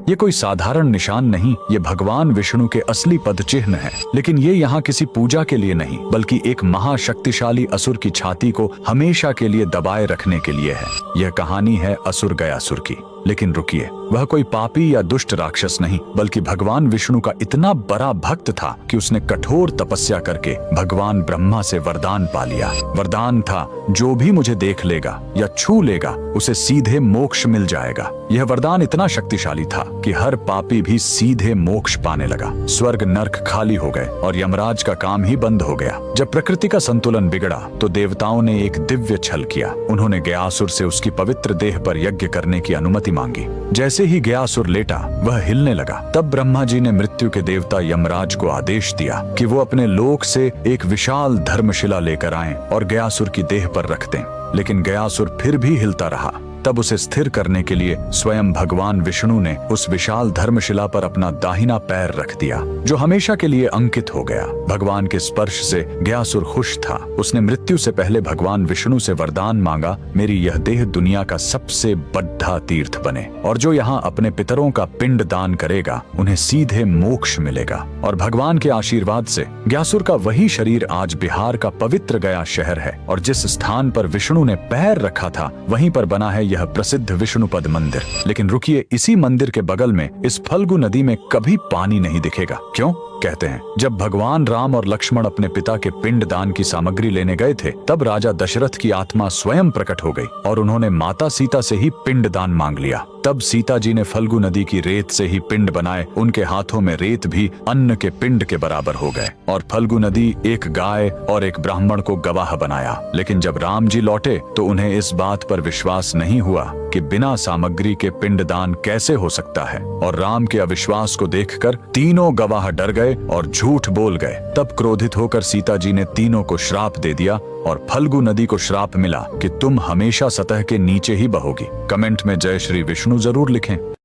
ये कोई साधारण निशान नहीं, ये भगवान विष्णु के असली पद चिन्ह है। लेकिन ये यहाँ किसी पूजा के लिए नहीं, बल्कि एक महाशक्तिशाली असुर की छाती को हमेशा के लिए दबाए रखने के लिए है। यह कहानी है असुर गयासुर की। लेकिन रुकिए, वह कोई पापी या दुष्ट राक्षस नहीं, बल्कि भगवान विष्णु का इतना बड़ा भक्त था कि उसने कठोर तपस्या करके भगवान ब्रह्मा से वरदान पा लिया। वरदान था, जो भी मुझे देख लेगा या छू लेगा उसे सीधे मोक्ष मिल जाएगा। यह वरदान इतना शक्तिशाली था कि हर पापी भी सीधे मोक्ष पाने लगा। स्वर्ग नर्क खाली हो गए और यमराज का काम ही बंद हो गया। जब प्रकृति का संतुलन बिगड़ा तो देवताओं ने एक दिव्य छल किया। उन्होंने गयासुर से उसकी पवित्र देह पर यज्ञ करने की अनुमति मांगी। जैसे ही गयासुर लेटा, वह हिलने लगा। तब ब्रह्मा जी ने मृत्यु के देवता यमराज को आदेश दिया कि वो अपने लोक से एक विशाल धर्मशिला लेकर आएं और गयासुर की देह पर रख दें। लेकिन गयासुर फिर भी हिलता रहा। तब उसे स्थिर करने के लिए स्वयं भगवान विष्णु ने उस विशाल धर्मशिला पर अपना दाहिना पैर रख दिया, जो हमेशा के लिए अंकित हो गया। भगवान के स्पर्श से गयासुर खुश था। उसने मृत्यु से पहले भगवान विष्णु से वरदान मांगा, मेरी यह देह दुनिया का सबसे बड़ा तीर्थ बने, और जो यहाँ अपने पितरों का पिंड दान करेगा उन्हें सीधे मोक्ष मिलेगा। और भगवान के आशीर्वाद से गयासुर का वही शरीर आज बिहार का पवित्र गया शहर है। और जिस स्थान पर विष्णु ने पैर रखा था, वहीं पर बना है यह प्रसिद्ध विष्णुपद मंदिर। लेकिन रुकिए, इसी मंदिर के बगल में इस फल्गु नदी में कभी पानी नहीं दिखेगा। क्यों? कहते हैं, जब भगवान राम और लक्ष्मण अपने पिता के पिंड दान की सामग्री लेने गए थे, तब राजा दशरथ की आत्मा स्वयं प्रकट हो गई और उन्होंने माता सीता से ही पिंड दान मांग लिया। तब सीता जी ने फल्गु नदी की रेत से ही पिंड बनाए। उनके हाथों में रेत भी अन्न के पिंड के बराबर हो गए। और फल्गु नदी एक गाय और एक ब्राह्मण को गवाह बनाया। लेकिन जब राम जी लौटे तो उन्हें इस बात पर विश्वास नहीं हुआ कि बिना सामग्री के पिंड दान कैसे हो सकता है। और राम के अविश्वास को देखकर तीनों गवाह डर गए और झूठ बोल गए। तब क्रोधित होकर सीता जी ने तीनों को श्राप दे दिया और फल्गु नदी को श्राप मिला कि तुम हमेशा सतह के नीचे ही बहोगी। कमेंट में जय श्री विष्णु जरूर लिखें।